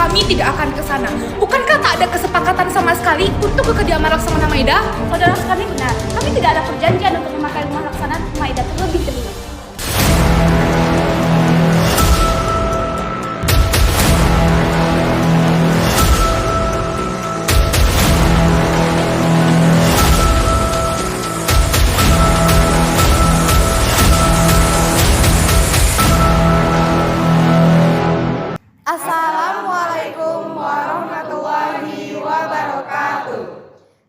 kami tidak akan ke sana. Bukankah tak ada kesepakatan sama sekali untuk ke kediaman Laksamana Maida? Saudara sekali benar, kami tidak ada perjanjian untuk memakai rumah Laksamana Maida terlebih dahulu. Assalamualaikum warahmatullahi wabarakatuh.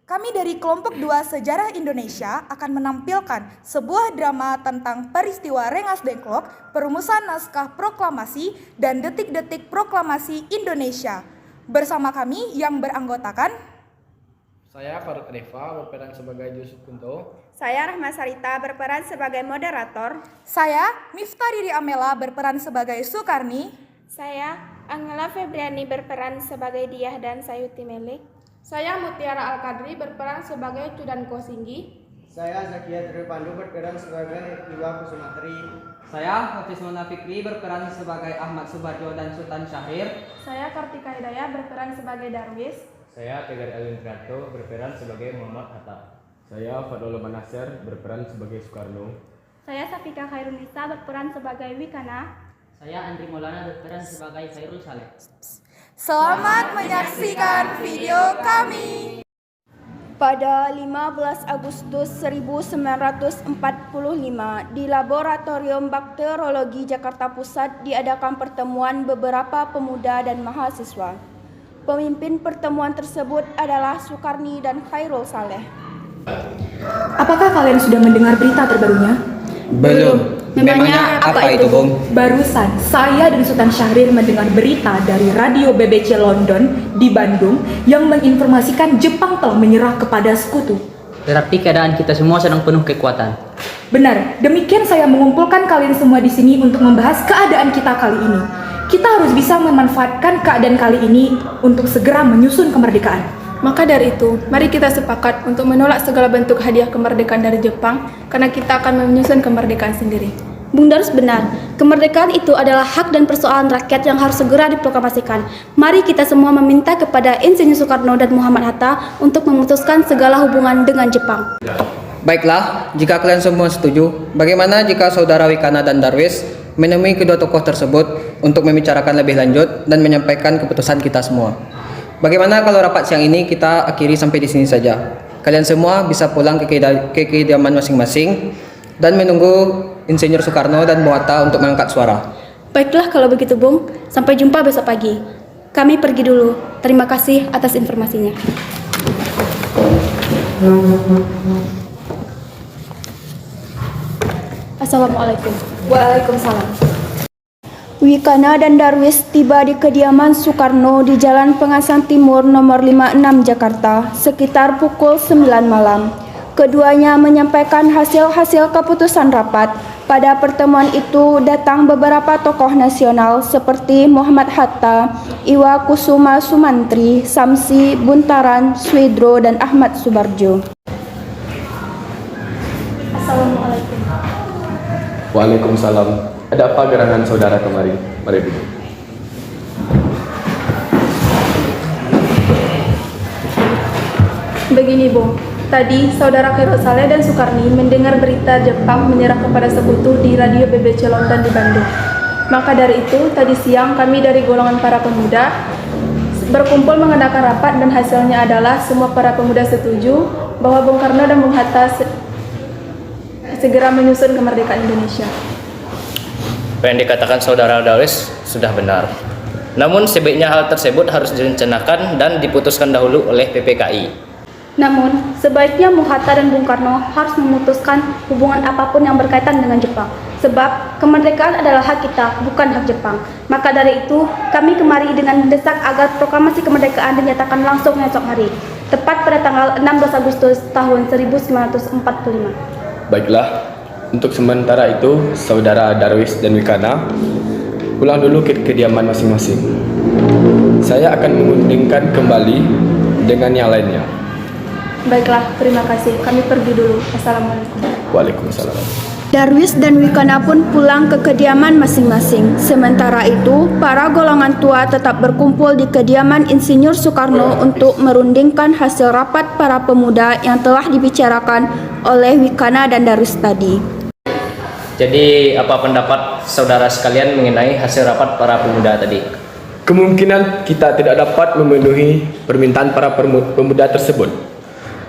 Kami dari kelompok 2 Sejarah Indonesia akan menampilkan sebuah drama tentang peristiwa Rengas Dengklok, perumusan naskah proklamasi, dan detik-detik proklamasi Indonesia. Bersama kami yang beranggotakan Saya Faruk Reva berperan sebagai Yusuf Kunto. Saya Rahma Sarita berperan sebagai moderator. saya, Miftah Riri Amela berperan sebagai Sukarni. Saya Angela Febriani berperan sebagai Diah dan Sayuti Melik. Saya Mutiara Al-Kadri berperan sebagai Cudan Kosinggi. Saya Zakia Tri Pandu berperan sebagai Iwa Kusumatri. Saya Hafiz Mona Fikri berperan sebagai Ahmad Subarjo dan Sultan Syahrir. Saya Kartika Hidayah berperan sebagai Darwis. Saya Tegar Elwin Trianto berperan sebagai Muhammad Hatta. Saya Fadlul Manasir berperan sebagai Soekarno. Saya Safika Khairunisa berperan sebagai Wikana. Saya Andri Maulana berperan sebagai Khairul Saleh. Selamat menyaksikan video kami. Pada 15 Agustus 1945 di Laboratorium Bakteriologi Jakarta Pusat diadakan pertemuan beberapa pemuda dan mahasiswa. Pemimpin pertemuan tersebut adalah Sukarni dan Khairul Saleh. Apakah kalian sudah mendengar berita terbarunya? Belum. Memangnya apa itu, Bung? Barusan saya dan Sultan Syahrir mendengar berita dari radio BBC London di Bandung yang menginformasikan Jepang telah menyerah kepada sekutu. Berarti keadaan kita semua sedang penuh kekuatan. Benar, demikian saya mengumpulkan kalian semua di sini untuk membahas keadaan kita kali ini. Kita harus bisa memanfaatkan keadaan kali ini untuk segera menyusun kemerdekaan. Maka dari itu, mari kita sepakat untuk menolak segala bentuk hadiah kemerdekaan dari Jepang karena kita akan menyusun kemerdekaan sendiri. Bung Darus benar, kemerdekaan itu adalah hak dan persoalan rakyat yang harus segera diproklamasikan. Mari kita semua meminta kepada Insinyur Soekarno dan Muhammad Hatta untuk memutuskan segala hubungan dengan Jepang. Baiklah, jika kalian semua setuju, bagaimana jika saudara Wikana dan Darwis menemui kedua tokoh tersebut untuk membicarakan lebih lanjut dan menyampaikan keputusan kita semua? Bagaimana kalau rapat siang ini kita akhiri sampai di sini saja? Kalian semua bisa pulang ke kediaman masing-masing dan menunggu Insinyur Soekarno dan Bung Hatta untuk mengangkat suara. Baiklah kalau begitu Bung, sampai jumpa besok pagi. Kami pergi dulu. Terima kasih atas informasinya. Assalamualaikum. Waalaikumsalam. Wikana dan Darwis tiba di kediaman Soekarno di Jalan Pengasang Timur nomor 56 Jakarta sekitar pukul 9 malam. Keduanya menyampaikan hasil-hasil keputusan rapat. Pada pertemuan itu datang beberapa tokoh nasional seperti Muhammad Hatta, Iwa Kusuma Sumantri, Samsi Buntaran, Swidro, dan Ahmad Subarjo. Assalamualaikum. Waalaikumsalam. Ada apa gerangan saudara kemari? Mari duduk. Begini Bung, tadi saudara Khairul Saleh dan Sukarni mendengar berita Jepang menyerah kepada sekutu di radio BBC London di Bandung. Maka dari itu, tadi siang kami dari golongan para pemuda berkumpul mengadakan rapat dan hasilnya adalah semua para pemuda setuju bahwa Bung Karno dan Bung Hatta segera menyusun kemerdekaan Indonesia. Apa yang dikatakan saudara Darwis sudah benar. Namun sebaiknya hal tersebut harus direncanakan dan diputuskan dahulu oleh PPKI. Namun, sebaiknya Bung Hatta dan Bung Karno harus memutuskan hubungan apapun yang berkaitan dengan Jepang. Sebab kemerdekaan adalah hak kita, bukan hak Jepang. Maka dari itu, kami kemari dengan mendesak agar proklamasi kemerdekaan dinyatakan langsung esok hari, tepat pada tanggal 16 Agustus tahun 1945. Baiklah, untuk sementara itu saudara Darwis dan Wikana pulang dulu ke kediaman masing-masing. Saya akan menguntingkan kembali dengan yang lainnya. Baiklah, terima kasih. Kami pergi dulu. Assalamualaikum. Waalaikumsalam. Darwis dan Wikana pun pulang ke kediaman masing-masing. Sementara itu, para golongan tua tetap berkumpul di kediaman Insinyur Soekarno untuk merundingkan hasil rapat para pemuda yang telah dibicarakan oleh Wikana dan Darwis tadi. Jadi apa pendapat saudara sekalian mengenai hasil rapat para pemuda tadi? Kemungkinan kita tidak dapat memenuhi permintaan para pemuda tersebut,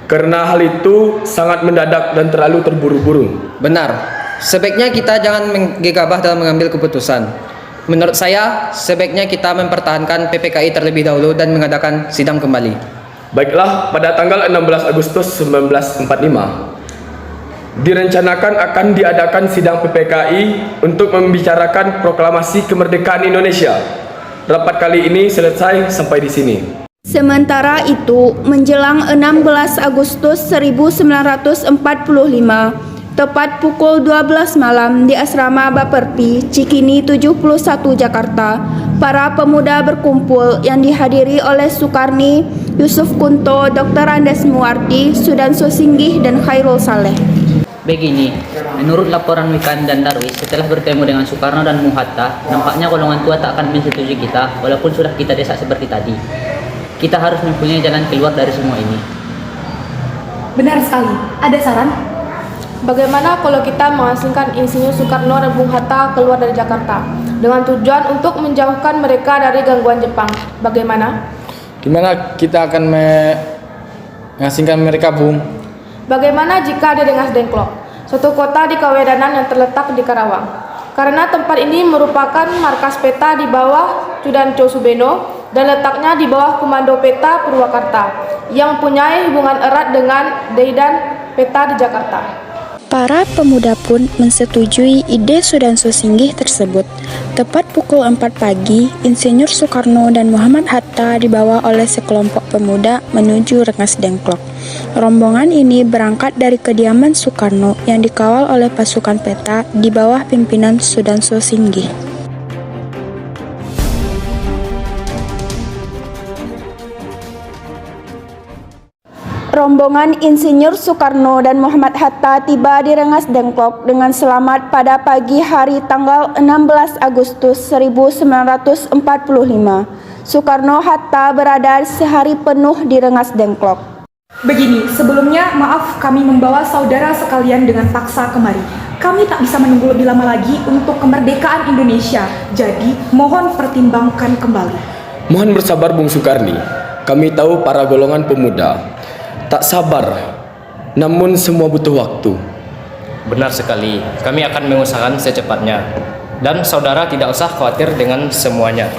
karena hal itu sangat mendadak dan terlalu terburu-buru. Benar. Sebaiknya kita jangan menggegabah dalam mengambil keputusan. Menurut saya, sebaiknya kita mempertahankan PPKI terlebih dahulu dan mengadakan sidang kembali. Baiklah, pada tanggal 16 Agustus 1945 direncanakan akan diadakan sidang PPKI untuk membicarakan proklamasi kemerdekaan Indonesia. Rapat kali ini selesai sampai di sini. Sementara itu, menjelang 16 Agustus 1945, tepat pukul 12 malam di Asrama Baperti, Cikini 71, Jakarta, para pemuda berkumpul yang dihadiri oleh Sukarni, Yusuf Kunto, Dr. Andes Muwardi, Sudanso Singgih, dan Khairul Saleh. Begini, menurut laporan Wikan dan Darwis, setelah bertemu dengan Soekarno dan Bung Hatta, nampaknya golongan tua tak akan menyetujui kita, walaupun sudah kita desak seperti tadi. Kita harus mempunyai jalan keluar dari semua ini. Benar sekali. Ada saran? Bagaimana kalau kita mengasingkan Insinyur Soekarno dan Bung Hatta keluar dari Jakarta dengan tujuan untuk menjauhkan mereka dari gangguan Jepang? Bagaimana? Gimana kita akan mengasingkan mereka, Bung? Bagaimana jika ada Rengas Dengklok, suatu kota di Kawedanan yang terletak di Karawang? Karena tempat ini merupakan markas peta di bawah Cudanco Subeno dan letaknya di bawah Komando Peta Purwakarta yang mempunyai hubungan erat dengan Daidan Peta di Jakarta. Para pemuda pun menyetujui ide Sudanso Singgih tersebut. Tepat pukul 4 pagi, Insinyur Soekarno dan Muhammad Hatta dibawa oleh sekelompok pemuda menuju Rengas Dengklok. Rombongan ini berangkat dari kediaman Soekarno yang dikawal oleh pasukan peta di bawah pimpinan Sudanso Singgih. Rombongan Insinyur Soekarno dan Muhammad Hatta tiba di Rengas Dengklok dengan selamat pada pagi hari tanggal 16 Agustus 1945. Soekarno-Hatta berada sehari penuh di Rengas Dengklok. Begini, sebelumnya maaf kami membawa saudara sekalian dengan paksa kemari. Kami tak bisa menunggu lebih lama lagi untuk kemerdekaan Indonesia. Jadi, mohon pertimbangkan kembali. Mohon bersabar, Bung Soekarni. Kami tahu para golongan pemuda tak sabar, namun semua butuh waktu. Benar sekali, kami akan mengusahakan secepatnya. Dan saudara tidak usah khawatir dengan semuanya.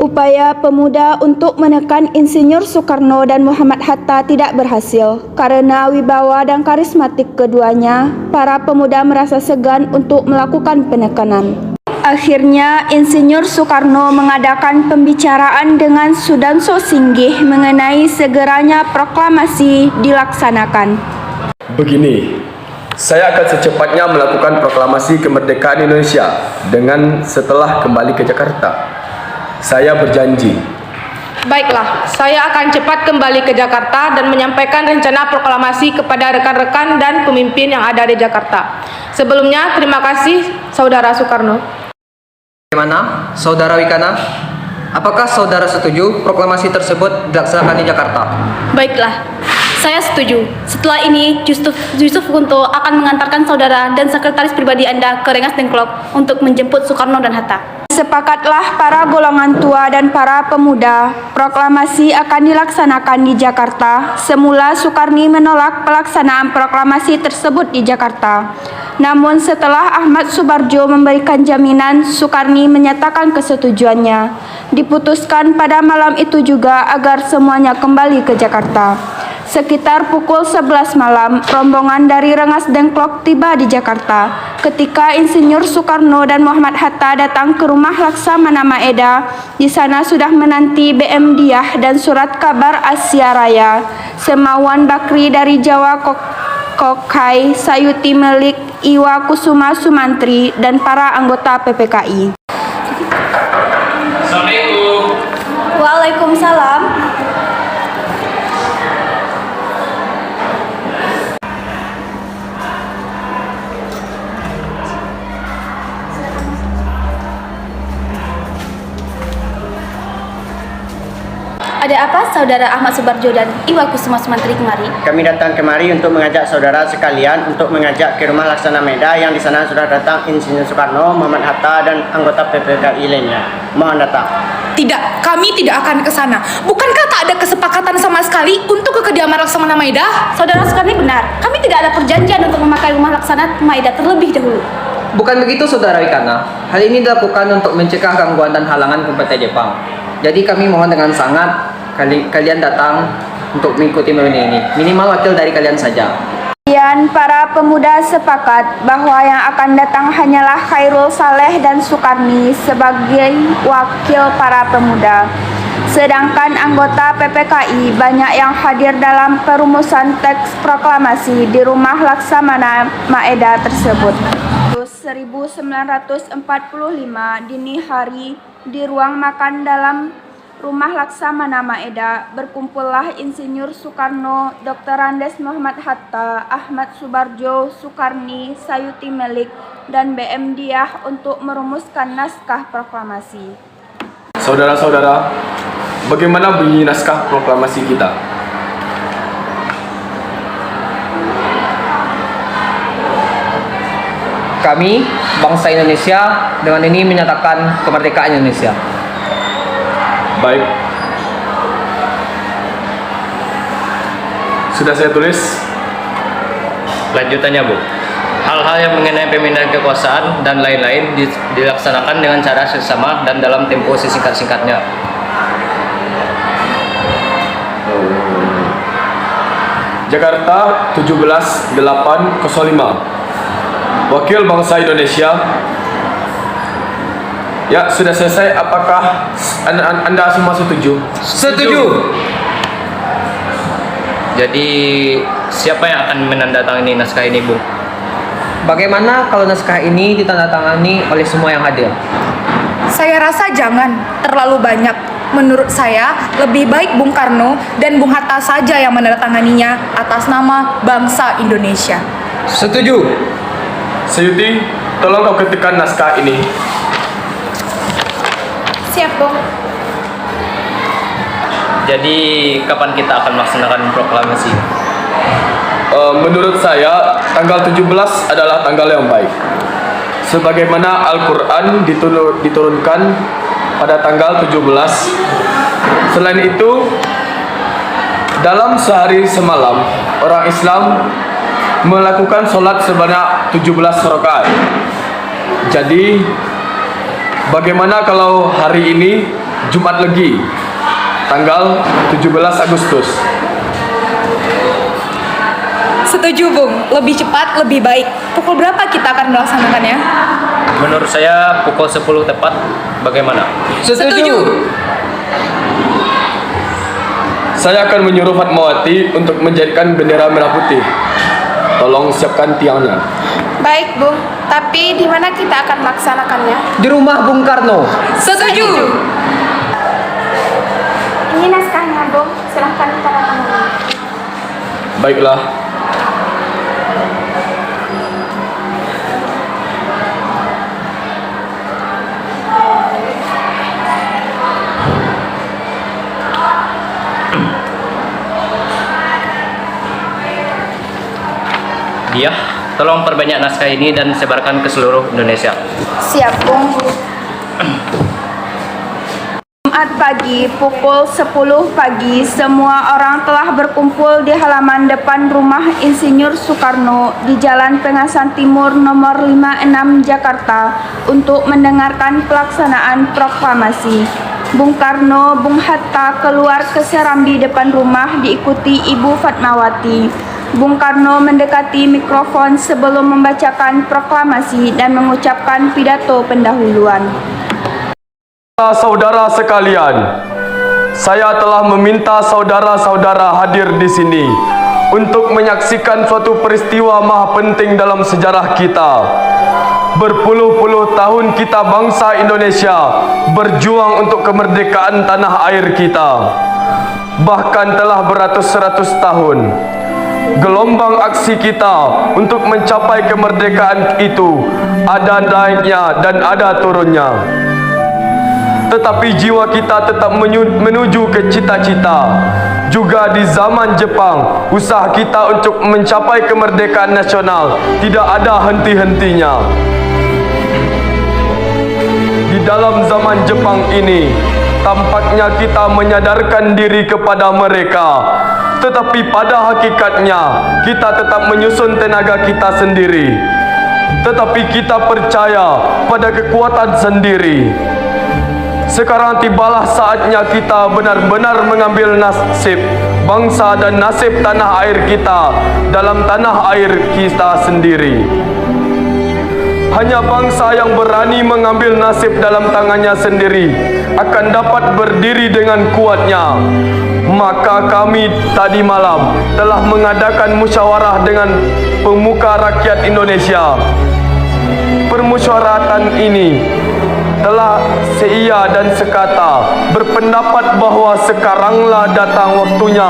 Upaya pemuda untuk menekan Insinyur Soekarno dan Muhammad Hatta tidak berhasil. Karena wibawa dan karismatik keduanya, para pemuda merasa segan untuk melakukan penekanan. Akhirnya, Insinyur Soekarno mengadakan pembicaraan dengan Sudanso Singgih mengenai segeranya proklamasi dilaksanakan. Begini, saya akan secepatnya melakukan proklamasi kemerdekaan Indonesia dengan setelah kembali ke Jakarta. Saya berjanji. Baiklah, saya akan cepat kembali ke Jakarta dan menyampaikan rencana proklamasi kepada rekan-rekan dan pemimpin yang ada di Jakarta. Sebelumnya, terima kasih Saudara Soekarno. Bagaimana, Saudara Wikana? Apakah saudara setuju proklamasi tersebut dilaksanakan di Jakarta? Baiklah, saya setuju. Setelah ini, Yusuf Kunto akan mengantarkan saudara dan sekretaris pribadi Anda ke Rengas Dengklok untuk menjemput Soekarno dan Hatta. Sepakatlah para golongan tua dan para pemuda, proklamasi akan dilaksanakan di Jakarta. Semula Soekarni menolak pelaksanaan proklamasi tersebut di Jakarta. Namun setelah Ahmad Subarjo memberikan jaminan, Soekarni menyatakan kesetujuannya. Diputuskan pada malam itu juga agar semuanya kembali ke Jakarta. Sekitar pukul 11 malam, rombongan dari Rengas Dengklok tiba di Jakarta. Ketika Insinyur Soekarno dan Muhammad Hatta datang ke rumah Laksamana Maeda, di sana sudah menanti BM Diah dan surat kabar Asia Raya, Semawan Bakri dari Jawa Kokai, Sayuti Melik, Iwa Kusuma Sumantri, dan para anggota PPKI. Assalamualaikum. Waalaikumsalam. Ada apa Saudara Ahmad Subarjo dan Iwa Kusuma Sumantri kemari? Kami datang kemari untuk mengajak saudara sekalian untuk mengajak ke rumah Laksana Meda yang di sana sudah datang Insinyur Soekarno, Muhammad Hatta dan anggota PPKI lainnya. Mohon datang. Tidak, kami tidak akan ke sana. Bukankah tak ada kesepakatan sama sekali untuk ke kediaman Laksamana Maeda? Saudara Soekarni benar, kami tidak ada perjanjian untuk memakai rumah Laksana Maeda terlebih dahulu. Bukan begitu Saudara Wikana. Hal ini dilakukan untuk mencegah gangguan dan halangan ke PT Jepang. Jadi kami mohon dengan sangat kalian datang untuk mengikuti reuni ini. Minimal wakil dari kalian saja. Kemudian para pemuda sepakat bahwa yang akan datang hanyalah Khairul Saleh dan Sukarni sebagai wakil para pemuda. Sedangkan anggota PPKI banyak yang hadir dalam perumusan teks proklamasi di rumah Laksamana Maeda tersebut. 1945 dini hari di ruang makan dalam rumah Laksamana Maeda berkumpullah Insinyur Soekarno, Dr. Andes Muhammad Hatta, Ahmad Subarjo, Sukarni, Sayuti Melik, dan BM Diah untuk merumuskan naskah proklamasi. Saudara-saudara, bagaimana bunyi naskah proklamasi kita? Kami, bangsa Indonesia, dengan ini menyatakan kemerdekaan Indonesia. Baik. Sudah saya tulis. Lanjutannya, Bu. Hal-hal yang mengenai pemindahan kekuasaan dan lain-lain dilaksanakan dengan cara seksama dan dalam tempo sesingkat-singkatnya. Jakarta 17/8/05. Wakil bangsa Indonesia. Ya, sudah selesai. Apakah Anda semua setuju? Setuju. Jadi, siapa yang akan menandatangani naskah ini, Bu? Bagaimana kalau naskah ini ditandatangani oleh semua yang hadir? Saya rasa jangan terlalu banyak. Menurut saya, lebih baik Bung Karno dan Bung Hatta saja yang menandatanganinya atas nama bangsa Indonesia. Setuju. Sayuti, tolong kau ketikkan naskah ini. Siap, Bung. Jadi, kapan kita akan melaksanakan proklamasi? Menurut saya, tanggal 17 adalah tanggal yang baik. Sebagaimana Al-Quran diturunkan pada tanggal 17. Selain itu, dalam sehari semalam, orang Islam melakukan sholat sebanyak 17 rakaat. Jadi, bagaimana kalau hari ini Jumat Legi, tanggal 17 Agustus? Setuju, Bung. Lebih cepat, lebih baik. Pukul berapa kita akan melaksanakannya? Menurut saya pukul 10 tepat. Bagaimana? Setuju. Saya akan menyuruh Fatmawati untuk menjadikan bendera merah putih. Tolong siapkan tiangnya. Baik, Bung. Tapi di mana kita akan melaksanakannya? Di rumah Bung Karno. Setuju. Ini naskahnya, Bung. Silahkan tanda tangan. Baiklah. Dia, tolong perbanyak naskah ini dan sebarkan ke seluruh Indonesia. Siap, Bung. Jumat pagi, pukul 10 pagi, semua orang telah berkumpul di halaman depan rumah Insinyur Soekarno di Jalan Pengasan Timur nomor 56 Jakarta untuk mendengarkan pelaksanaan proklamasi. Bung Karno, Bung Hatta keluar ke serambi depan rumah diikuti Ibu Fatmawati. Bung Karno mendekati mikrofon sebelum membacakan proklamasi dan mengucapkan pidato pendahuluan. Saudara sekalian, saya telah meminta saudara-saudara hadir di sini untuk menyaksikan suatu peristiwa maha penting dalam sejarah kita. Berpuluh-puluh tahun kita bangsa Indonesia berjuang untuk kemerdekaan tanah air kita. Bahkan telah beratus-ratus tahun. Gelombang aksi kita untuk mencapai kemerdekaan itu ada naiknya dan ada turunnya. tetapi jiwa kita tetap menuju ke cita-cita. Juga di zaman Jepang, usaha kita untuk mencapai kemerdekaan nasional tidak ada henti-hentinya. Di dalam zaman Jepang ini, tampaknya kita menyadarkan diri kepada mereka, tetapi pada hakikatnya kita tetap menyusun tenaga kita sendiri. Tetapi kita percaya pada kekuatan sendiri. Sekarang tibalah saatnya kita benar-benar mengambil nasib bangsa dan nasib tanah air kita dalam tanah air kita sendiri. Hanya bangsa yang berani mengambil nasib dalam tangannya sendiri akan dapat berdiri dengan kuatnya. Maka kami tadi malam telah mengadakan musyawarah dengan pemuka rakyat Indonesia. Permusyawaratan ini telah seia dan sekata berpendapat bahawa sekaranglah datang waktunya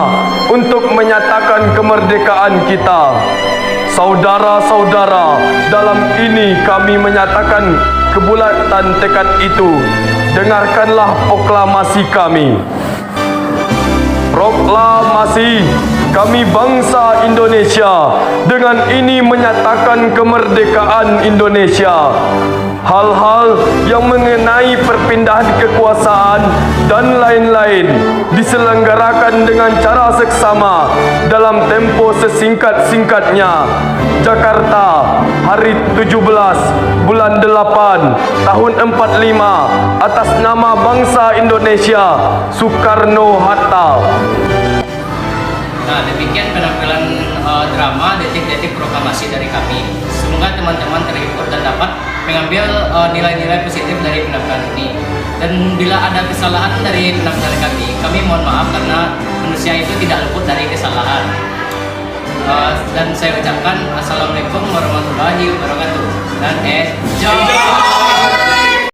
untuk menyatakan kemerdekaan kita. Saudara-saudara, dalam ini kami menyatakan kebulatan tekad itu. Dengarkanlah proklamasi kami. Proklamasi kami bangsa Indonesia dengan ini menyatakan kemerdekaan Indonesia. Hal-hal yang mengenai perpindahan kekuasaan dan lain-lain diselenggarakan dengan cara seksama dalam tempo sesingkat-singkatnya. Jakarta, hari 17 bulan 8 tahun 45 atas nama bangsa Indonesia, Soekarno-Hatta. Nah, demikian penampilan drama detik-detik proklamasi dari kami. Semoga teman-teman terhibur dan dapat mengambil nilai-nilai positif dari penampilan ini. Dan bila ada kesalahan dari penampilan kami mohon maaf karena manusia itu tidak luput dari kesalahan. Dan saya ucapkan Assalamualaikum warahmatullahi wabarakatuh. Dan enjoy!